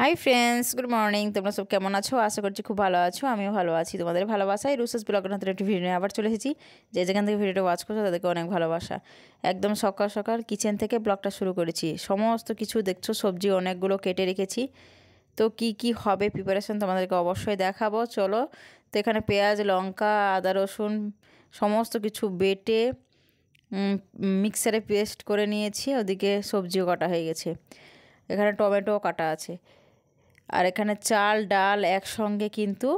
Hi friends, good morning. তোমরা সব কেমন আছো? আশা করছি খুব ভালো আছো। আমিও ভালো আছি। তোমাদের ভালোবাসায় রুসেস ব্লগের নতুন একটি ভিডিও নিয়ে আবার চলে এসেছি। যেখান থেকে ভিডিওটা ওয়াচ করছো তাদেরকে অনেক ভালোবাসা। একদম সকাল সকাল কিচেন থেকে ব্লগটা শুরু করেছি। সমস্ত কিছু দেখছো, সবজি অনেকগুলো কেটে রেখেছি। তো কি কি হবে প্রিপারেশন তোমাদেরকে অবশ্যই দেখাবো। চলো। তো এখানে পেঁয়াজ, লঙ্কা, আদা, রসুন সমস্ত কিছু বেটে মিক্সারে পেস্ট করে নিয়েছি। ওদিকে সবজিও কাটা হয়ে গেছে। এখানে টমেটোও কাটা আছে। আর এখানে চাল ডাল একসঙ্গে কিন্তু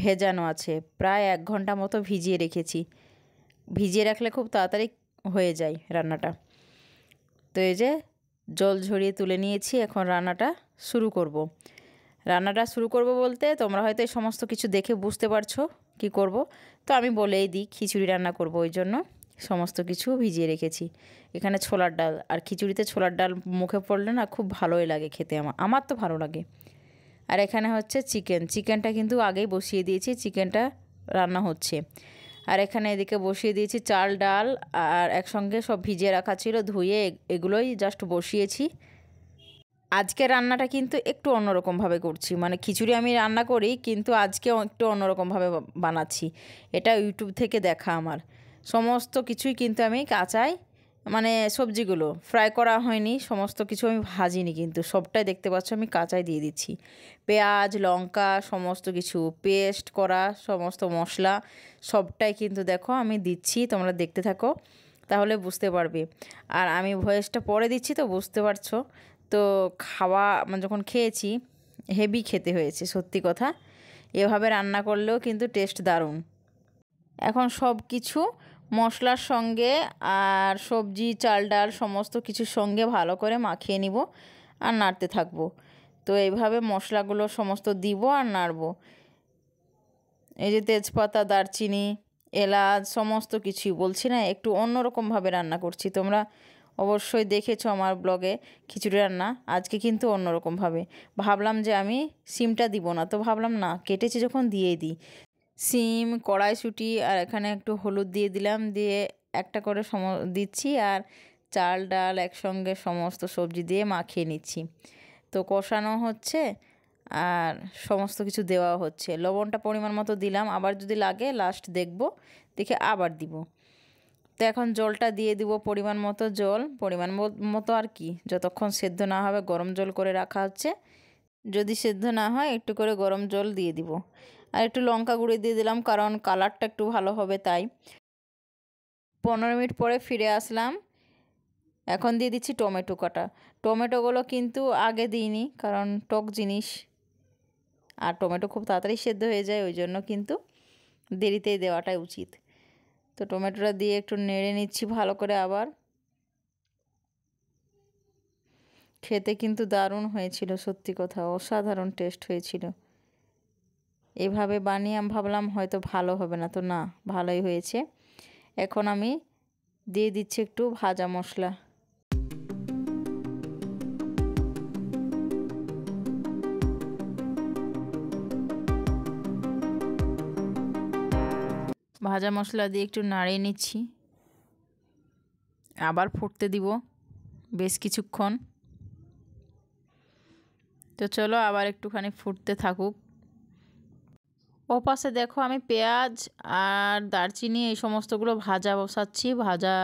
ভেজানো আছে, প্রায় 1 ঘন্টা মতো ভিজিয়ে রেখেছি। ভিজিয়ে রাখলে খুব তাড়াতাড়ি হয়ে যায় রান্নাটা। তো এই যে জল ঝরিয়ে তুলে নিয়েছি, এখন রান্নাটা শুরু করব। রান্নাটা শুরু করব বলতে তোমরা হয়তো এই সমস্ত কিছু দেখে বুঝতে পারছো কি করব। তো আমি বলেই দিই, খিচুড়ি রান্না করব, ওই জন্য সমস্ত কিছু ভিজিয়ে রেখেছি। এখানে ছোলার ডাল, আর খিচুড়িতে ছোলার ডাল মুখে পড়লে না খুব ভালোই লাগে খেতে, আমার তো ভালো লাগে। আর এখানে হচ্ছে চিকেনটা কিন্তু আগেই বসিয়ে দিয়েছি, চিকেনটা রান্না হচ্ছে। আর এখানে এদিকে বসিয়ে দিয়েছি চাল ডাল, আর একসঙ্গে সব ভিজিয়ে রাখা ছিল, ধুয়ে এগুলোই জাস্ট বসিয়েছি। আজকে রান্নাটা কিন্তু একটু অন্যরকমভাবে করছি, মানে খিচুড়ি আমি রান্না করি কিন্তু আজকে একটু অন্যরকমভাবে বানাচ্ছি। এটা ইউটিউব থেকে দেখা আমার। সমস্ত কিছুই কিন্তু আমি কাঁচাই, মানে সবজিগুলো ফ্রাই করা হয়নি, সমস্ত কিছু আমি ভাজিনি, কিন্তু সবটাই দেখতে পাচ্ছ আমি কাঁচাই দিয়ে দিচ্ছি। পেঁয়াজ লঙ্কা সমস্ত কিছু পেস্ট করা, সমস্ত মশলা সবটাই কিন্তু দেখো আমি দিচ্ছি, তোমরা দেখতে থাকো তাহলে বুঝতে পারবে। আর আমি ভয়েসটা পরে দিচ্ছি তো বুঝতে পারছো। তো খাওয়া মানে যখন খেয়েছি হেভি খেতে হয়েছে, সত্যি কথা। এভাবে রান্না করলেও কিন্তু টেস্ট দারুণ। এখন সব কিছু মশলার সঙ্গে আর সবজি চাল ডাল সমস্ত কিছুর সঙ্গে ভালো করে মাখিয়ে নিব আর নাড়তে থাকবো। তো এইভাবে মশলাগুলো সমস্ত দিব আর নাড়ব। এই যে তেজপাতা, দারচিনি, এলাচ সমস্ত কিছুই বলছি না, একটু অন্যরকমভাবে রান্না করছি। তোমরা অবশ্যই দেখেছো আমার ব্লগে খিচুড়ি রান্না। আজকে কিন্তু অন্যরকমভাবে ভাবলাম যে আমি সিমটা দিব না, তো ভাবলাম না, কেটেছি যখন দিয়েই দিই। সিম, কড়াইশুঁটি আর এখানে একটু হলুদ দিয়ে দিলাম, দিয়ে একটা করে দিচ্ছি, আর চাল ডাল একসঙ্গে সমস্ত সবজি দিয়ে মাখিয়ে নিচ্ছি। তো কষানো হচ্ছে আর সমস্ত কিছু দেওয়া হচ্ছে। লবণটা পরিমাণ মতো দিলাম, আবার যদি লাগে লাস্ট দেখব, দেখে আবার দিব। তো এখন জলটা দিয়ে দিব, পরিমাণ মতো জল, পরিমাণ মতো আর কি, যতক্ষণ সেদ্ধ না হবে গরম জল করে রাখা হচ্ছে। যদি সেদ্ধ না হয় একটু করে গরম জল দিয়ে দিব। আর একটু লঙ্কা গুঁড়ো দিয়ে দিলাম, কারণ কালারটা একটু ভালো হবে তাই। 15 মিনিট পরে ফিরে আসলাম। এখন দিয়ে দিচ্ছি টমেটো কাটা। টমেটোগুলো কিন্তু আগে দিইনি, কারণ টক জিনিস আর টমেটো খুব তাড়াতাড়ি সেদ্ধ হয়ে যায়, ওই জন্য কিন্তু দেরিতেই দেওয়াটাই উচিত। তো টমেটোটা দিয়ে একটু নেড়ে নিচ্ছি ভালো করে। আবার খেতে কিন্তু দারুণ হয়েছিল, সত্যি কথা, অসাধারণ টেস্ট হয়েছিল। এভাবে বানিয়ে আমি ভাবলাম হয়তো ভালো হবে না, তো না, ভালোই হয়েছে। এখন আমি দিয়ে দিচ্ছি একটু ভাজা মশলা। ভাজা মশলা দিয়ে একটু নাড়িয়ে নিচ্ছি, আবার ফুটতে দিব বেশ কিছুক্ষণ। তো চলো আবার একটুখানি ফুটতে থাকুক। ও পাশে দেখো আমি পেঁয়াজ আর দারচিনি এই সমস্তগুলো ভাজা বসাচ্ছি। ভাজা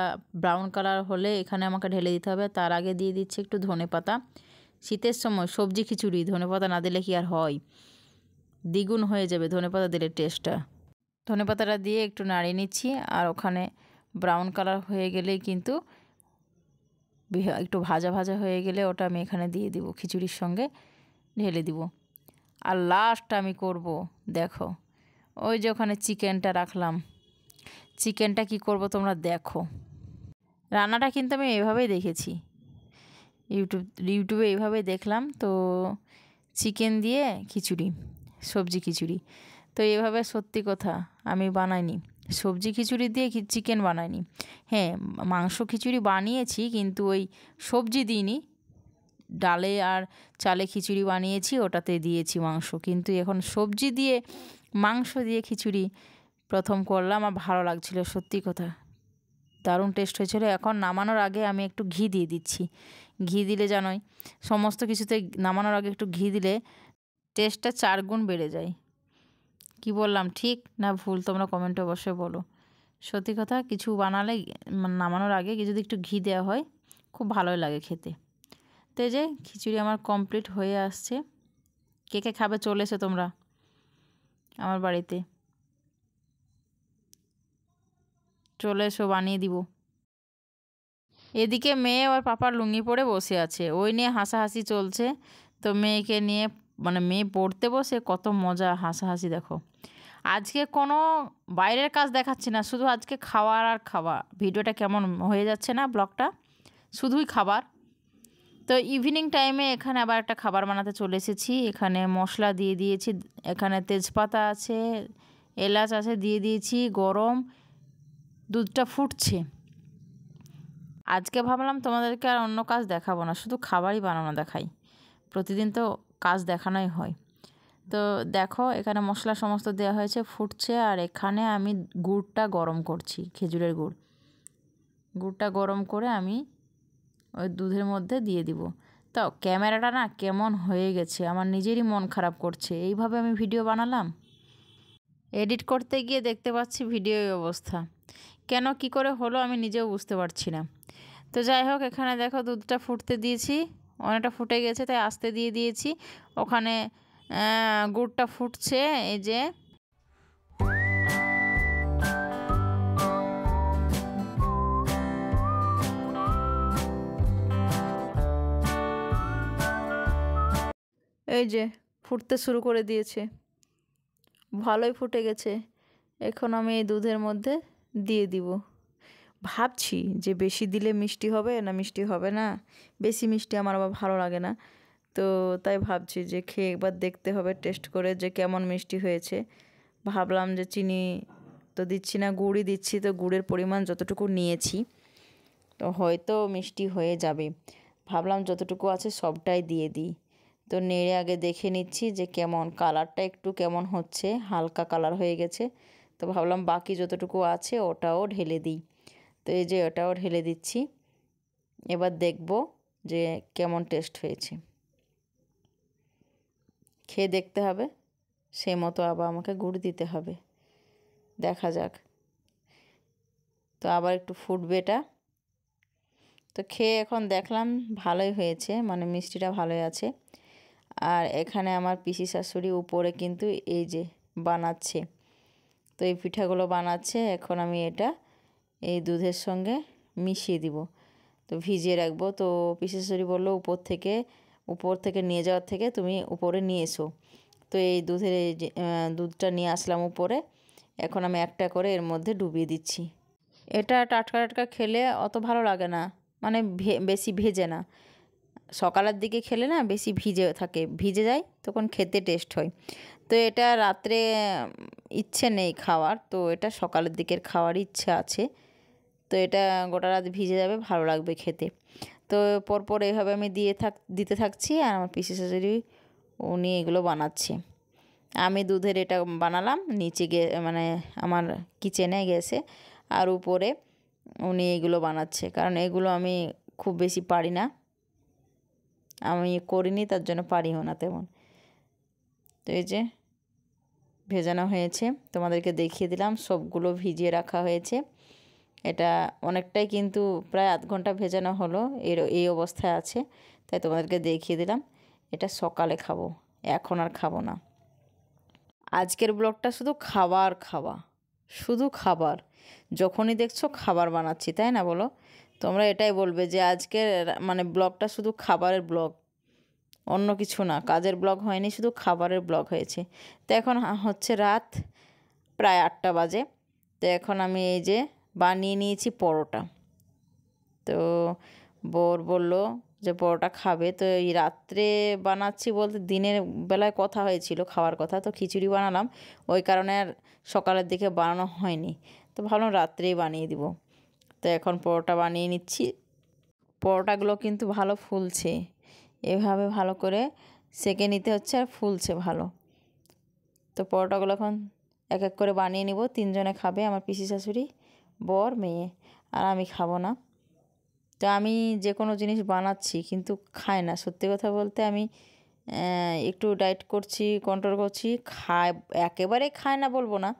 ব্রাউন কালার হলে এখানে আমাকে ঢেলে দিতে হবে। তার আগে দিয়ে দিচ্ছি একটু ধনেপাতা। শীতের সময় সবজি খিচুড়ি ধনেপাতা না দিলে কি আর হয়, দ্বিগুণ হয়ে যাবে ধনেপাতা দিলে টেস্টটা। ধনেপাতাটা দিয়ে একটু নাড়িয়ে নিচ্ছি, আর ওখানে ব্রাউন কালার হয়ে গেলেই কিন্তু একটু ভাজা ভাজা হয়ে গেলে ওটা আমি এখানে দিয়ে দিব, খিচুড়ির সঙ্গে ঢেলে দিব। আর লাস্ট আমি করব, দেখো ওই যে ওখানে চিকেনটা রাখলাম, চিকেনটা কি করব তোমরা দেখো। রান্নাটা কিন্তু আমি এইভাবেই দেখেছি, ইউটিউবে এইভাবেই দেখলাম। তো চিকেন দিয়ে খিচুড়ি, সবজি খিচুড়ি, তো এভাবে সত্যি কথা আমি বানাইনি, সবজি খিচুড়ি দিয়ে চিকেন বানাইনি। হ্যাঁ, মাংস খিচুড়ি বানিয়েছি কিন্তু ওই সবজি দিইনি, ডালে আর চালে খিচুড়ি বানিয়েছি, ওটাতে দিয়েছি মাংস। কিন্তু এখন সবজি দিয়ে মাংস দিয়ে খিচুড়ি প্রথম করলাম, আর ভালো লাগছিল, সত্যি কথা দারুণ টেস্ট হয়েছিল। এখন নামানোর আগে আমি একটু ঘি দিয়ে দিচ্ছি। ঘি দিলে জানোই সমস্ত কিছুতে নামানোর আগে একটু ঘি দিলে টেস্টটা 4 গুণ বেড়ে যায়। কি বললাম ঠিক না ভুল তোমরা কমেন্টে অবশ্যই বলো। সত্যি কথা, কিছু বানালে নামানোর আগে যদি একটু ঘি দেওয়া হয় খুব ভালোই লাগে খেতে। তো এই যে খিচুড়ি আমার কমপ্লিট হয়ে আসছে। কে কে খাবে চলে এসো তোমরা আমার বাড়িতে, চলে এসো বানিয়ে দিব। এদিকে মেয়ে ওর পাপার লুঙ্গি পরে বসে আছে, ওই নিয়ে হাসাহাসি চলছে। তো মেয়েকে নিয়ে মেয়ে পড়তে বসে কত মজা হাসাহাসি দেখো। আজকে কোনো বাইরের কাজ দেখাচ্ছি না, শুধু আজকে খাওয়ার আর খাওয়া। ভিডিওটা কেমন হয়ে যাচ্ছে না ব্লগটা, শুধুই খাবার। তো ইভিনিং টাইমে এখানে আবার একটা খাবার বানাতে চলে এসেছি। এখানে মশলা দিয়ে দিয়েছি, এখানে তেজপাতা আছে, এলাচ আছে, দিয়ে দিয়েছি গরম। দুধটা ফুটছে। আজকে ভাবলাম তোমাদেরকে আর অন্য কাজ দেখাবো না, শুধু খাবারই বানানো দেখাই। প্রতিদিন তো কাজ দেখানোই হয়। তো দেখো এখানে মশলা সমস্ত দেওয়া হয়েছে, ফুটছে। আর এখানে আমি গুড়টা গরম করছি, খেজুরের গুড়টা গরম করে আমি ওই দুধের মধ্যে দিয়ে দিব। তো ক্যামেরাটা না কেমন হয়ে গেছে, আমার নিজেরই মন খারাপ করছে। এইভাবে আমি ভিডিও বানালাম, এডিট করতে গিয়ে দেখতে পাচ্ছি ভিডিও এই অবস্থা। কেন কি করে হলো আমি নিজেও বুঝতে পারছি না। তো যাই হোক, এখানে দেখো দুধটা ফুটতে দিয়েছি, অনেকটা ফুটে গেছে তাই আস্তে দিয়ে দিয়েছি। ওখানে গুড়টা ফুটছে, এই যে ফুটতে শুরু করে দিয়েছে, ভালোই ফুটে গেছে। এখন আমি এই দুধের মধ্যে দিয়ে দিব। ভাবছি যে বেশি দিলে মিষ্টি হবে না মিষ্টি হবে না, বেশি মিষ্টি আমার আবার ভালো লাগে না। তো তাই ভাবছি যে খেয়ে একবার দেখতে হবে টেস্ট করে যে কেমন মিষ্টি হয়েছে। ভাবলাম যে চিনি তো দিচ্ছি না, গুড়ই দিচ্ছি। তো গুড়ের পরিমাণ যতটুকু নিয়েছি তো হয়তো মিষ্টি হয়ে যাবে। ভাবলাম যতটুকু আছে সবটাই দিয়ে দিই। তো নেড়ে আগে দেখে নিচ্ছি যে কেমন কালারটা, একটু কেমন হচ্ছে, হালকা কালার হয়ে গেছে। তো ভাবলাম বাকি যতটুকু আছে ওটাও ঢেলে দিই। তো এই যে ওটাও ঢেলে দিচ্ছি। এবার দেখব যে কেমন টেস্ট হয়েছে, খেয়ে দেখতে হবে। সেই মতো আবার আমাকে গুড় দিতে হবে, দেখা যাক। তো আবার একটু ফুটবে এটা। তো খেয়ে এখন দেখলাম ভালোই হয়েছে, মিষ্টিটা ভালোই আছে। আর এখানে আমার পিসি শাশুড়ি উপরে কিন্তু এই যে বানাচ্ছে। তো এই পিঠাগুলো বানাচ্ছে। এখন আমি এটা এই দুধের সঙ্গে মিশিয়ে দিব, তো ভিজিয়ে রাখবো। তো পিসি শাশুড়ি বললো উপর থেকে নিয়ে যাওয়ার থেকে তুমি উপরে নিয়ে এসো। তো এই দুধের এই যে দুধটা নিয়ে আসলাম উপরে। এখন আমি একটা করে এর মধ্যে ডুবিয়ে দিচ্ছি। এটা টাটকা টাটকা খেলে অত ভালো লাগে না, বেশি ভেজে না। সকালের দিকে খেলে না বেশি ভিজে যায়, তখন খেতে টেস্ট হয়। তো এটা রাত্রে ইচ্ছে নেই খাওয়ার, তো এটা সকালের দিকের খাওয়ার ইচ্ছা আছে। তো এটা গোটা রাত ভিজে যাবে, ভালো লাগবে খেতে। তো পরপর এইভাবে আমি দিতে থাকছি। আর আমার পিসি শাশুড়ি উনি এগুলো বানাচ্ছে। আমি দুধের এটা বানালাম নিচে আমার কিচেনে গ্যাসে, আর উপরে উনি এগুলো বানাচ্ছে। কারণ এগুলো আমি খুব বেশি পারি না, আমি করিনি তার জন্য পারিও না তেমন। তো এই যে ভেজানো হয়েছে, তোমাদেরকে দেখিয়ে দিলাম। সবগুলো ভিজিয়ে রাখা হয়েছে। এটা অনেকটাই কিন্তু প্রায় আধ ঘন্টা ভেজানো হলো, এই অবস্থায় আছে। তাই তোমাদেরকে দেখিয়ে দিলাম। এটা সকালে খাবো, এখন আর খাবো না। আজকের ব্লগটা শুধু খাওয়া, শুধু খাবার। যখনই দেখছো খাবার বানাচ্ছি, তাই না বলো? তোমরা এটাই বলবে যে আজকের ব্লগটা শুধু খাবারের ব্লগ, অন্য কিছু না। কাজের ব্লগ হয়নি, শুধু খাবারের ব্লগ হয়েছে। তো এখন হচ্ছে রাত প্রায় 8টা বাজে। তো এখন আমি এই যে বানিয়ে নিয়েছি পরোটা। তো বর বলল যে পরোটা খাবে। তো এই রাত্রে বানাচ্ছি বলতে দিনের বেলায় কথা হয়েছিল খাওয়ার কথা, তো খিচুড়ি বানালাম। ওই কারণে আর সকালের দিকে বানানো হয়নি। তো ভাবলাম রাত্রেই বানিয়ে দিব। তো এখন পরোটা বানিয়ে নিচ্ছি। পরোটাগুলো কিন্তু ভালো ফুলছে, এভাবে ভালো করে সেঁকে নিতে হচ্ছে, আর ফুলছে ভালো। তো পরোটাগুলো এখন এক এক করে বানিয়ে নিব। 3 জনে খাবে, আমার পিসি শাশুড়ি, বর, মেয়ে। আর আমি খাবো না। তো আমি যে কোনো জিনিস বানাচ্ছি কিন্তু খাই না। সত্যি কথা বলতে আমি একটু ডায়েট করছি, কন্ট্রোল করছি। একেবারেই খাই না বলবো না।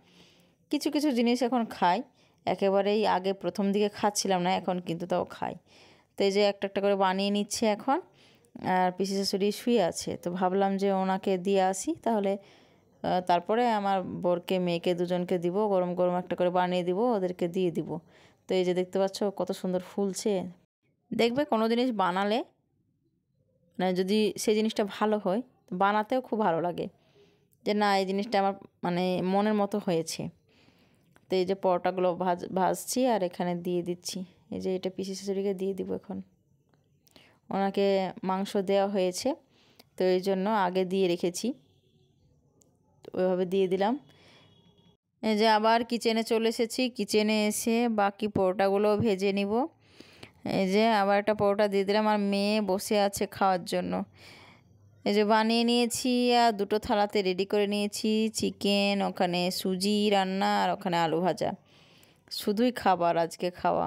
কিছু কিছু জিনিস এখন খাই। একেবারেই আগে প্রথম দিকে খাচ্ছিলাম না, এখন কিন্তু তাও খাই। তো এই যে একটা একটা করে বানিয়ে নিচ্ছে এখন। আর পিসি শাশুড়ি শুয়ে আছে, তো ভাবলাম যে ওনাকে দিয়ে আসি, তাহলে তারপরে আমার বরকে মেয়েকে দুজনকে দিব, গরম গরম একটা করে বানিয়ে দিব, ওদেরকে দিয়ে দিব। তো এই যে দেখতে পাচ্ছ কত সুন্দর ফুলছে। দেখবে কোনো জিনিস বানালে মানে যদি সেই জিনিসটা ভালো হয়, বানাতেও খুব ভালো লাগে, যে না এই জিনিসটা আমার মানে মনের মতো হয়েছে। তো এই যে পরোটাগুলো ভাজছি আর এখানে দিয়ে দিচ্ছি। এই যে এটা পিসি শাশুড়িকে দিয়ে দিব এখন। ওনাকে মাংস দেওয়া হয়েছে, তো এই জন্য আগে দিয়ে রেখেছি, তো ওইভাবে দিয়ে দিলাম। এই যে আবার কিচেনে চলে এসেছি, কিচেনে এসে বাকি পরোটাগুলো ভেজে নিব। এই যে আবার একটা পরোটা দিয়ে দিলাম, আর মেয়ে বসে আছে খাওয়ার জন্য। এই যে বানিয়ে নিয়েছি আর দুটো থালাতে রেডি করে নিয়েছি চিকেন, ওখানে সুজি রান্না আর ওখানে আলু ভাজা। শুধুই খাবার আজকে খাওয়া।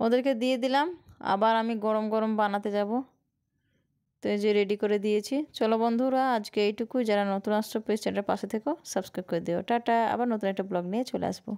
ওদেরকে দিয়ে দিলাম, আবার আমি গরম গরম বানাতে যাব। তো এই যে রেডি করে দিয়েছি। চলো বন্ধুরা, আজকে এইটুকুই। যারা নতুন আসছো প্লিজ চ্যানেলের পাশে থেকো, সাবস্ক্রাইব করে দিও। টাটা, আবার নতুন একটা ব্লগ নিয়ে চলে আসবো।